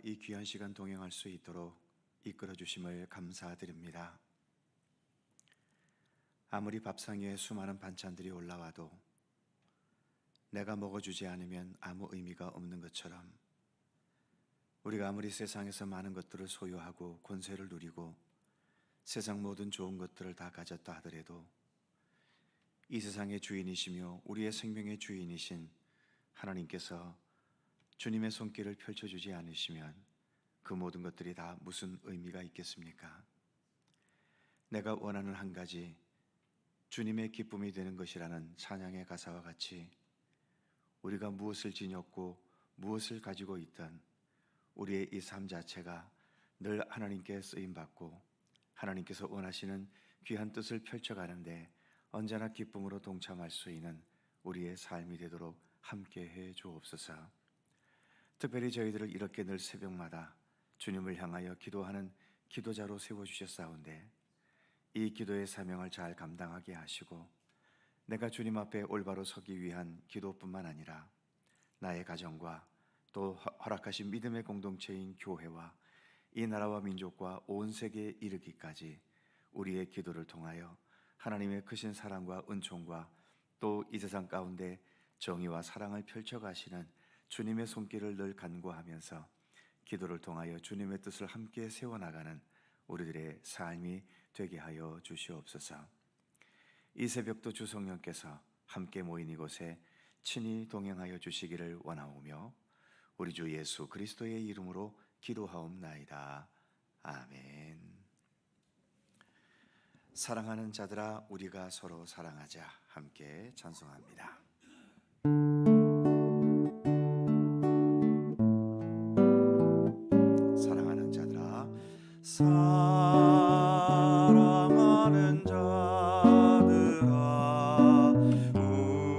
이 귀한 시간 동행할 수 있도록 이끌어 주심을 감사드립니다. 아무리 밥상 위에 수많은 반찬들이 올라와도 내가 먹어주지 않으면 아무 의미가 없는 것처럼, 우리가 아무리 세상에서 많은 것들을 소유하고 권세를 누리고 세상 모든 좋은 것들을 다 가졌다 하더라도 이 세상의 주인이시며 우리의 생명의 주인이신 하나님께서 주님의 손길을 펼쳐주지 않으시면 그 모든 것들이 다 무슨 의미가 있겠습니까? 내가 원하는 한 가지, 주님의 기쁨이 되는 것이라는 찬양의 가사와 같이 우리가 무엇을 지녔고 무엇을 가지고 있던 우리의 이 삶 자체가 늘 하나님께 쓰임받고 하나님께서 원하시는 귀한 뜻을 펼쳐가는데 언제나 기쁨으로 동참할 수 있는 우리의 삶이 되도록 함께해 주옵소서. 특별히 저희들을 이렇게 늘 새벽마다 주님을 향하여 기도하는 기도자로 세워주셨사온데 이 기도의 사명을 잘 감당하게 하시고 내가 주님 앞에 올바로 서기 위한 기도뿐만 아니라 나의 가정과 또 허락하신 믿음의 공동체인 교회와 이 나라와 민족과 온 세계에 이르기까지 우리의 기도를 통하여 하나님의 크신 사랑과 은총과 또 이 세상 가운데 정의와 사랑을 펼쳐가시는 주님의 손길을 늘 간구하면서 기도를 통하여 주님의 뜻을 함께 세워나가는 우리들의 삶이 되게 하여 주시옵소서. 이 새벽도 주 성령께서 함께 모인 이곳에 친히 동행하여 주시기를 원하오며 우리 주 예수 그리스도의 이름으로 기도하옵나이다. 아멘. 사랑하는 자들아, 우리가 서로 사랑하자. 함께 찬송합니다. 사랑하는 자들아, 사랑하는 자들아,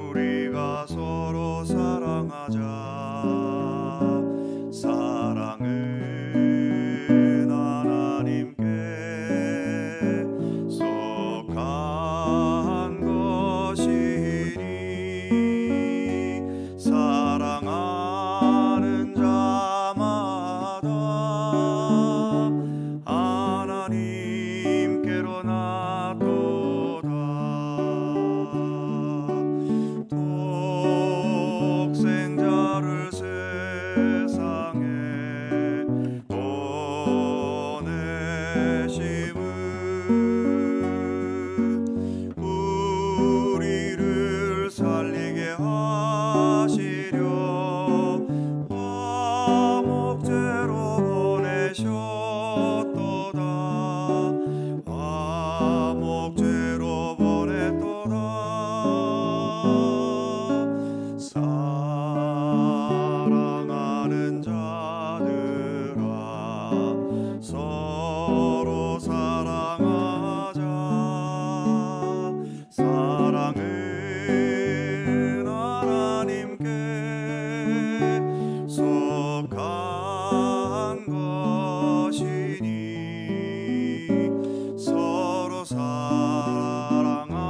우리가 서로 사랑하자. 사랑은 하나님께 속한 것이니 사랑하는 자마다 하나님께로 나도다. 독생자를 세상에 보내심은 우리를 살리게 하시려 화목제로 보내셨도다. 화목제로 보냈도다. 사랑하는 자들아, 서로 사랑하자. 사랑은 하나님께 속한 것이니 서로 사랑하며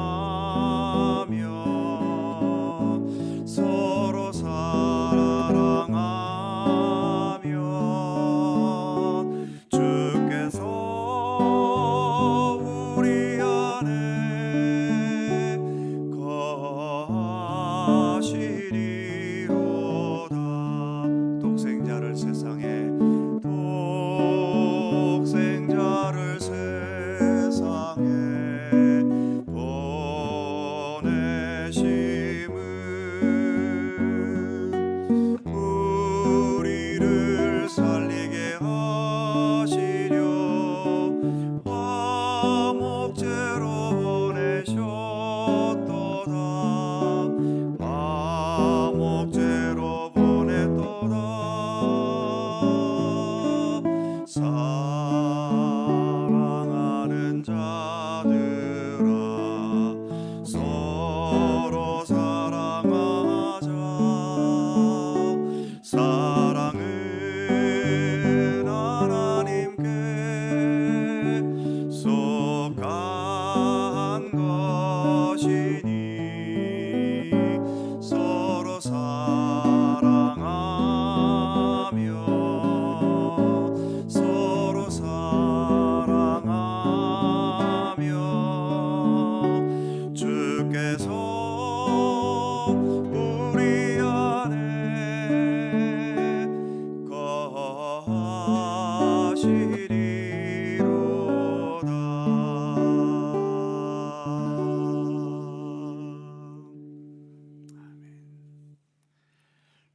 서로 사랑하며 주께서 우리 안에 거하시리로다. 독생자를 세상에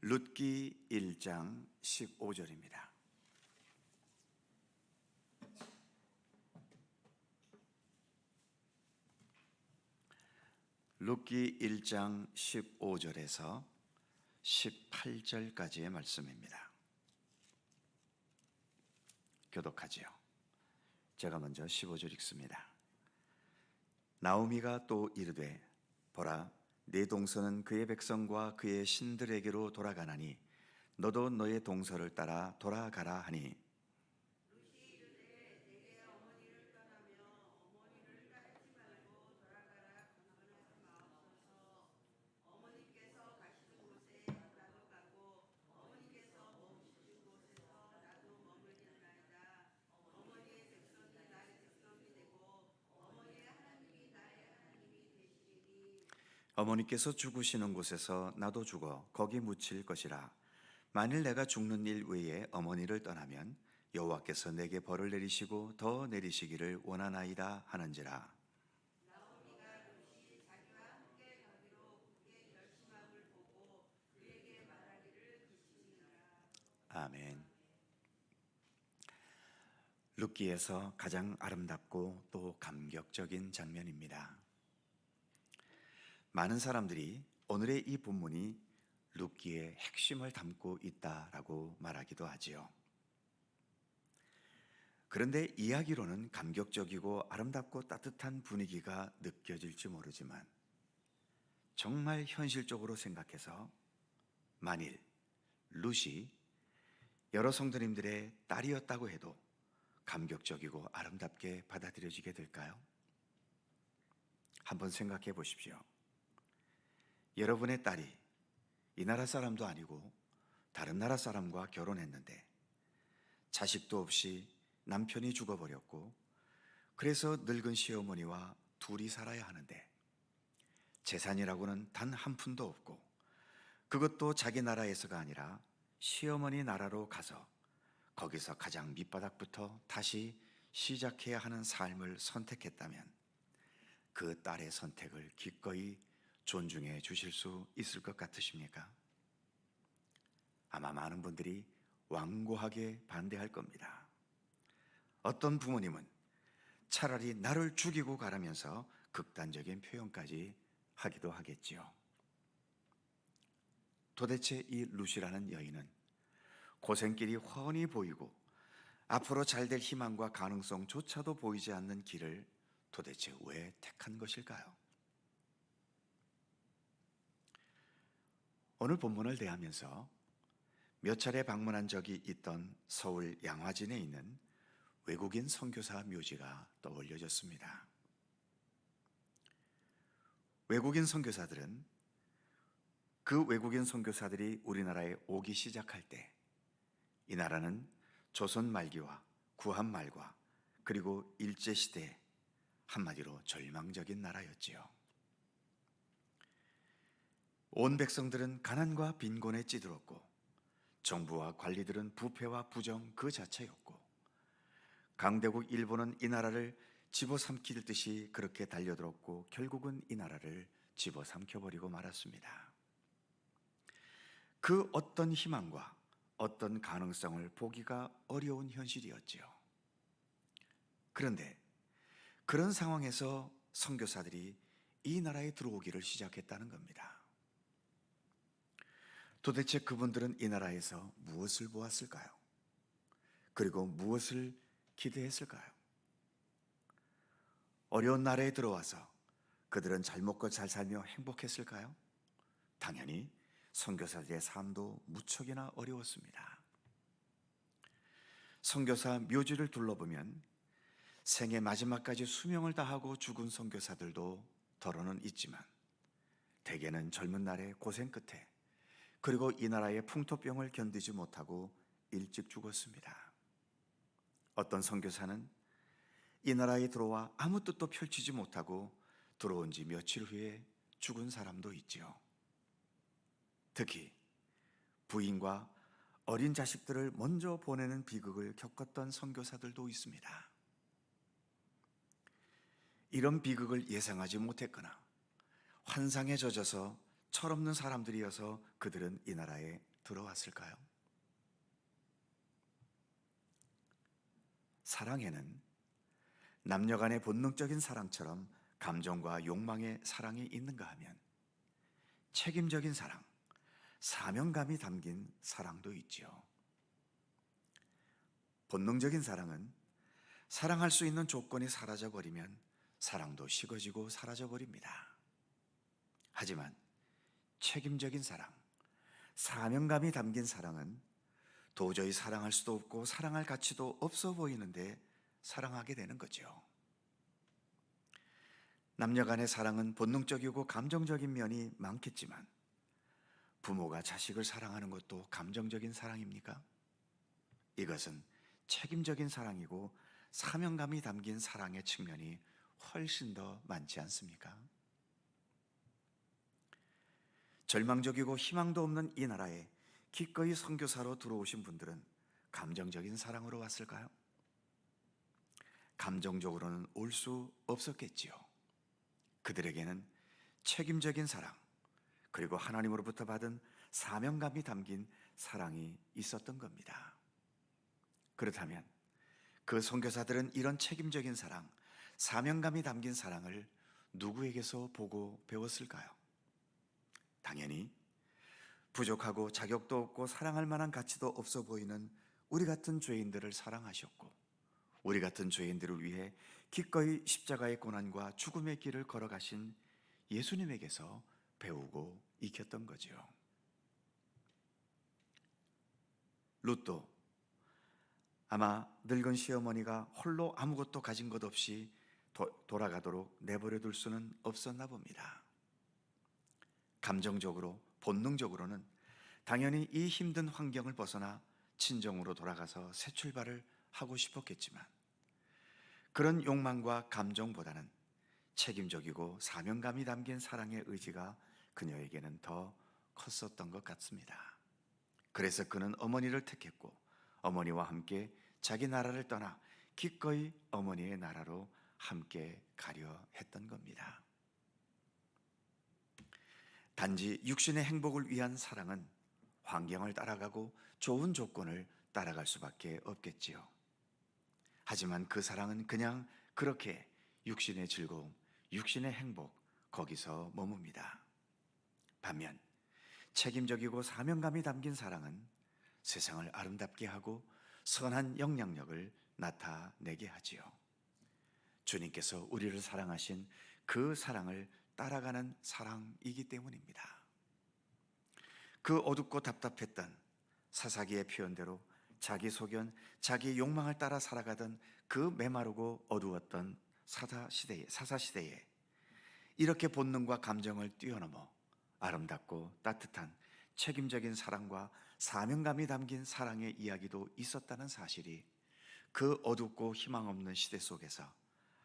룻기 1장 15절입니다. 룻기 1장 15절에서 18절까지의 말씀입니다. 교독하지요. 제가 먼저 15절 읽습니다. 나오미가 또 이르되 보라, 네 동서는 그의 백성과 그의 신들에게로 돌아가나니 너도 너의 동서를 따라 돌아가라 하니, 어머니께서 죽으시는 곳에서 나도 죽어 거기 묻힐 것이라. 만일 내가 죽는 일 외에 어머니를 떠나면 여호와께서 내게 벌을 내리시고 더 내리시기를 원하나이다 하는지라. 아멘. 룻기에서 가장 아름답고 또 감격적인 장면입니다. 많은 사람들이 오늘의 이 본문이 룻기의 핵심을 담고 있다라고 말하기도 하지요. 그런데 이야기로는 감격적이고 아름답고 따뜻한 분위기가 느껴질지 모르지만 정말 현실적으로 생각해서 만일 룻이 여러 성도님들의 딸이었다고 해도 감격적이고 아름답게 받아들여지게 될까요? 한번 생각해 보십시오. 여러분의 딸이 이 나라 사람도 아니고 다른 나라 사람과 결혼했는데 자식도 없이 남편이 죽어버렸고 그래서 늙은 시어머니와 둘이 살아야 하는데 재산이라고는 단 한 푼도 없고 그것도 자기 나라에서가 아니라 시어머니 나라로 가서 거기서 가장 밑바닥부터 다시 시작해야 하는 삶을 선택했다면 그 딸의 선택을 기꺼이 존중해 주실 수 있을 것 같으십니까? 아마 많은 분들이 완고하게 반대할 겁니다. 어떤 부모님은 차라리 나를 죽이고 가라면서 극단적인 표현까지 하기도 하겠지요. 도대체 이 룻이라는 여인은 고생길이 훤히 보이고 앞으로 잘될 희망과 가능성조차도 보이지 않는 길을 도대체 왜 택한 것일까요? 오늘 본문을 대하면서 몇 차례 방문한 적이 있던 서울 양화진에 있는 외국인 선교사 묘지가 떠올려졌습니다. 외국인 선교사들은 그 외국인 선교사들이 우리나라에 오기 시작할 때 이 나라는 조선 말기와 구한 말과 그리고 일제시대 한마디로 절망적인 나라였지요. 온 백성들은 가난과 빈곤에 찌들었고 정부와 관리들은 부패와 부정 그 자체였고 강대국 일본은 이 나라를 집어삼킬 듯이 그렇게 달려들었고 결국은 이 나라를 집어삼켜버리고 말았습니다. 그 어떤 희망과 어떤 가능성을 보기가 어려운 현실이었지요. 그런데 그런 상황에서 선교사들이 이 나라에 들어오기를 시작했다는 겁니다. 도대체 그분들은 이 나라에서 무엇을 보았을까요? 그리고 무엇을 기대했을까요? 어려운 나라에 들어와서 그들은 잘 먹고 잘 살며 행복했을까요? 당연히 선교사들의 삶도 무척이나 어려웠습니다. 선교사 묘지를 둘러보면 생애 마지막까지 수명을 다하고 죽은 선교사들도 더러는 있지만 대개는 젊은 날의 고생 끝에 그리고 이 나라의 풍토병을 견디지 못하고 일찍 죽었습니다. 어떤 선교사는 이 나라에 들어와 아무 뜻도 펼치지 못하고 들어온 지 며칠 후에 죽은 사람도 있지요. 특히 부인과 어린 자식들을 먼저 보내는 비극을 겪었던 선교사들도 있습니다. 이런 비극을 예상하지 못했거나 환상에 젖어서 철없는 사람들이어서 그들은 이 나라에 들어왔을까요? 사랑에는 남녀 간의 본능적인 사랑처럼 감정과 욕망의 사랑이 있는가 하면 책임적인 사랑, 사명감이 담긴 사랑도 있지요. 본능적인 사랑은 사랑할 수 있는 조건이 사라져버리면 사랑도 식어지고 사라져버립니다. 하지만 책임적인 사랑, 사명감이 담긴 사랑은 도저히 사랑할 수도 없고 사랑할 가치도 없어 보이는데 사랑하게 되는 거죠. 남녀 간의 사랑은 본능적이고 감정적인 면이 많겠지만 부모가 자식을 사랑하는 것도 감정적인 사랑입니까? 이것은 책임적인 사랑이고 사명감이 담긴 사랑의 측면이 훨씬 더 많지 않습니까? 절망적이고 희망도 없는 이 나라에 기꺼이 선교사로 들어오신 분들은 감정적인 사랑으로 왔을까요? 감정적으로는 올 수 없었겠지요. 그들에게는 책임적인 사랑, 그리고 하나님으로부터 받은 사명감이 담긴 사랑이 있었던 겁니다. 그렇다면 그 선교사들은 이런 책임적인 사랑, 사명감이 담긴 사랑을 누구에게서 보고 배웠을까요? 당연히 부족하고 자격도 없고 사랑할 만한 가치도 없어 보이는 우리 같은 죄인들을 사랑하셨고, 우리 같은 죄인들을 위해 기꺼이 십자가의 고난과 죽음의 길을 걸어가신 예수님에게서 배우고 익혔던 거죠. 룻도 아마 늙은 시어머니가 홀로 아무것도 가진 것 없이 돌아가도록 내버려 둘 수는 없었나 봅니다. 감정적으로, 본능적으로는 당연히 이 힘든 환경을 벗어나 친정으로 돌아가서 새 출발을 하고 싶었겠지만 그런 욕망과 감정보다는 책임적이고 사명감이 담긴 사랑의 의지가 그녀에게는 더 컸었던 것 같습니다. 그래서 그는 어머니를 택했고 어머니와 함께 자기 나라를 떠나 기꺼이 어머니의 나라로 함께 가려 했던 겁니다. 단지 육신의 행복을 위한 사랑은 환경을 따라가고 좋은 조건을 따라갈 수밖에 없겠지요. 하지만 그 사랑은 그냥 그렇게 육신의 즐거움, 육신의 행복, 거기서 머뭅니다. 반면 책임적이고 사명감이 담긴 사랑은 세상을 아름답게 하고 선한 영향력을 나타내게 하지요. 주님께서 우리를 사랑하신 그 사랑을 따라가는 사랑이기 때문입니다. 그 어둡고 답답했던 사사기의 표현대로 자기 소견, 자기 욕망을 따라 살아가던 그 메마르고 어두웠던 사사시대에 이렇게 본능과 감정을 뛰어넘어 아름답고 따뜻한 책임적인 사랑과 사명감이 담긴 사랑의 이야기도 있었다는 사실이 그 어둡고 희망 없는 시대 속에서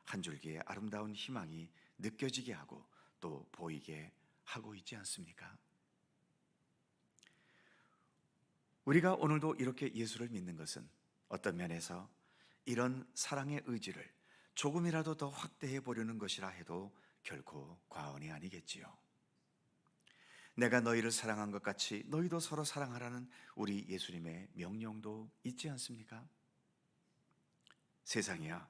한 줄기의 아름다운 희망이 느껴지게 하고 또 보이게 하고 있지 않습니까? 우리가 오늘도 이렇게 예수를 믿는 것은 어떤 면에서 이런 사랑의 의지를 조금이라도 더 확대해 보려는 것이라 해도 결코 과언이 아니겠지요. 내가 너희를 사랑한 것 같이 너희도 서로 사랑하라는 우리 예수님의 명령도 있지 않습니까? 세상이야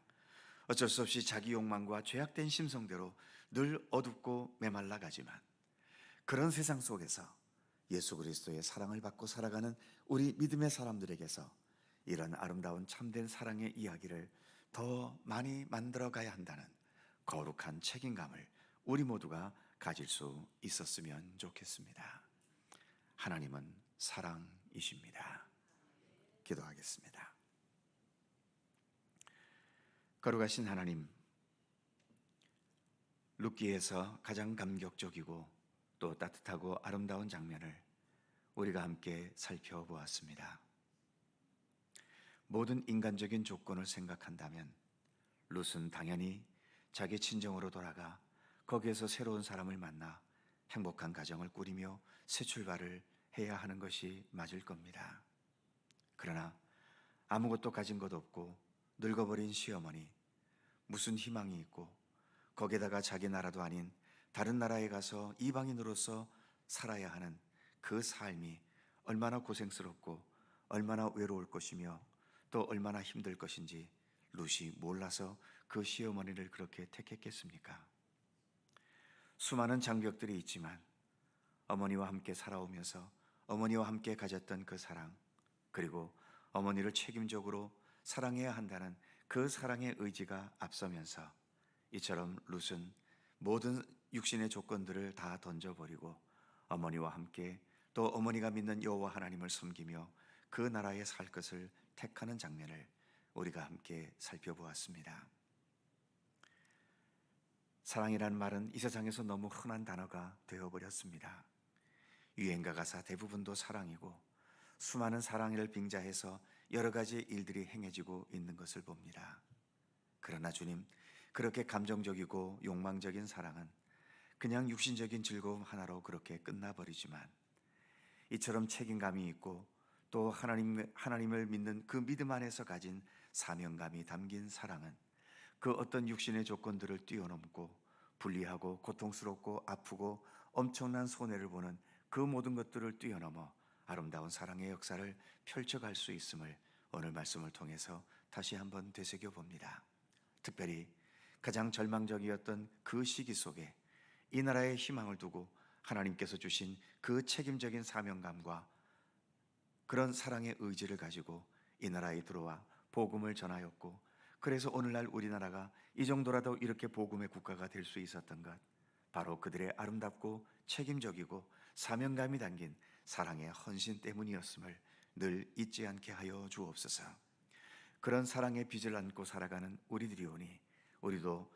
어쩔 수 없이 자기 욕망과 죄악된 심성대로 늘 어둡고 메말라가지만 그런 세상 속에서 예수 그리스도의 사랑을 받고 살아가는 우리 믿음의 사람들에게서 이런 아름다운 참된 사랑의 이야기를 더 많이 만들어 가야 한다는 거룩한 책임감을 우리 모두가 가질 수 있었으면 좋겠습니다. 하나님은 사랑이십니다. 기도하겠습니다. 거룩하신 하나님, 룻기에서 가장 감격적이고 또 따뜻하고 아름다운 장면을 우리가 함께 살펴보았습니다. 모든 인간적인 조건을 생각한다면 룻은 당연히 자기 친정으로 돌아가 거기에서 새로운 사람을 만나 행복한 가정을 꾸리며 새 출발을 해야 하는 것이 맞을 겁니다. 그러나 아무것도 가진 것 없고 늙어버린 시어머니, 무슨 희망이 있고 거기에다가 자기 나라도 아닌 다른 나라에 가서 이방인으로서 살아야 하는 그 삶이 얼마나 고생스럽고 얼마나 외로울 것이며 또 얼마나 힘들 것인지 룻이 몰라서 그 시어머니를 그렇게 택했겠습니까? 수많은 장벽들이 있지만 어머니와 함께 살아오면서 어머니와 함께 가졌던 그 사랑, 그리고 어머니를 책임적으로 사랑해야 한다는 그 사랑의 의지가 앞서면서 이처럼 룻은 모든 육신의 조건들을 다 던져버리고 어머니와 함께 또 어머니가 믿는 여호와 하나님을 섬기며 그 나라에 살 것을 택하는 장면을 우리가 함께 살펴보았습니다. 사랑이라는 말은 이 세상에서 너무 흔한 단어가 되어버렸습니다. 유행가 가사 대부분도 사랑이고 수많은 사랑을 빙자해서 여러 가지 일들이 행해지고 있는 것을 봅니다. 그러나 주님, 그렇게 감정적이고 욕망적인 사랑은 그냥 육신적인 즐거움 하나로 그렇게 끝나버리지만 이처럼 책임감이 있고 또 하나님을 믿는 그 믿음 안에서 가진 사명감이 담긴 사랑은 그 어떤 육신의 조건들을 뛰어넘고 불리하고 고통스럽고 아프고 엄청난 손해를 보는 그 모든 것들을 뛰어넘어 아름다운 사랑의 역사를 펼쳐갈 수 있음을 오늘 말씀을 통해서 다시 한번 되새겨 봅니다. 특별히 가장 절망적이었던 그 시기 속에 이 나라의 희망을 두고 하나님께서 주신 그 책임적인 사명감과 그런 사랑의 의지를 가지고 이 나라에 들어와 복음을 전하였고, 그래서 오늘날 우리나라가 이 정도라도 이렇게 복음의 국가가 될 수 있었던 것, 바로 그들의 아름답고 책임적이고 사명감이 담긴 사랑의 헌신 때문이었음을 늘 잊지 않게 하여 주옵소서. 그런 사랑의 빚을 안고 살아가는 우리들이 오니 우리도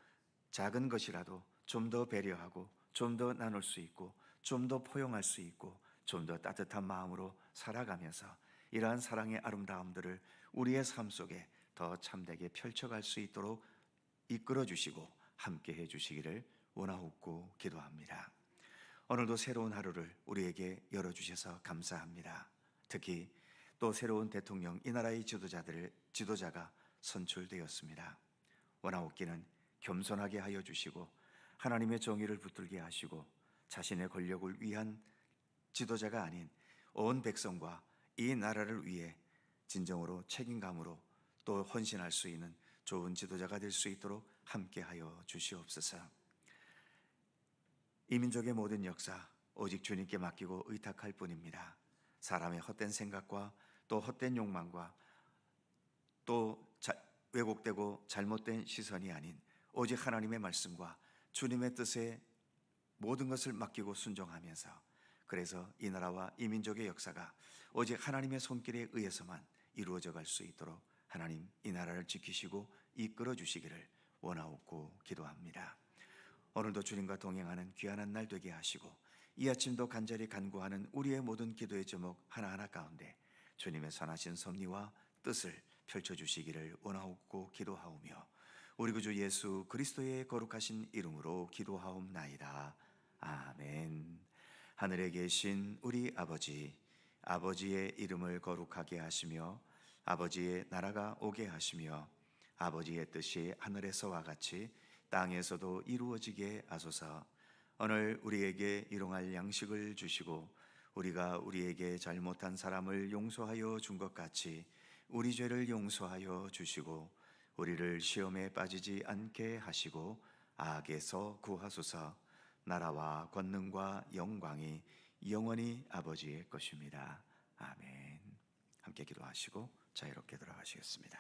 작은 것이라도 좀 더 배려하고 좀 더 나눌 수 있고 좀 더 포용할 수 있고 좀 더 따뜻한 마음으로 살아가면서 이러한 사랑의 아름다움들을 우리의 삶 속에 더 참되게 펼쳐갈 수 있도록 이끌어 주시고 함께 해 주시기를 원하옵고 기도합니다. 오늘도 새로운 하루를 우리에게 열어주셔서 감사합니다. 특히 또 새로운 대통령, 이 나라의 지도자가 선출되었습니다. 원하옵기는 겸손하게 하여 주시고 하나님의 정의를 붙들게 하시고 자신의 권력을 위한 지도자가 아닌 온 백성과 이 나라를 위해 진정으로 책임감으로 또 헌신할 수 있는 좋은 지도자가 될 수 있도록 함께하여 주시옵소서. 이 민족의 모든 역사 오직 주님께 맡기고 의탁할 뿐입니다. 사람의 헛된 생각과 또 헛된 욕망과 또 왜곡되고 잘못된 시선이 아닌 오직 하나님의 말씀과 주님의 뜻에 모든 것을 맡기고 순종하면서, 그래서 이 나라와 이 민족의 역사가 오직 하나님의 손길에 의해서만 이루어져 갈 수 있도록 하나님 이 나라를 지키시고 이끌어 주시기를 원하옵고 기도합니다. 오늘도 주님과 동행하는 귀한 날 되게 하시고 이 아침도 간절히 간구하는 우리의 모든 기도의 제목 하나하나 가운데 주님의 선하신 섭리와 뜻을 펼쳐주시기를 원하옵고 기도하오며 우리 구주 예수 그리스도의 거룩하신 이름으로 기도하옵나이다. 아멘. 하늘에 계신 우리 아버지, 아버지의 이름을 거룩하게 하시며 아버지의 나라가 오게 하시며 아버지의 뜻이 하늘에서와 같이 땅에서도 이루어지게 하소서. 오늘 우리에게 일용할 양식을 주시고 우리가 우리에게 잘못한 사람을 용서하여 준 것 같이 우리 죄를 용서하여 주시고 우리를 시험에 빠지지 않게 하시고 악에서 구하소서. 나라와 권능과 영광이 영원히 아버지의 것입니다. 아멘. 함께 기도하시고 자유롭게 들어가시겠습니다.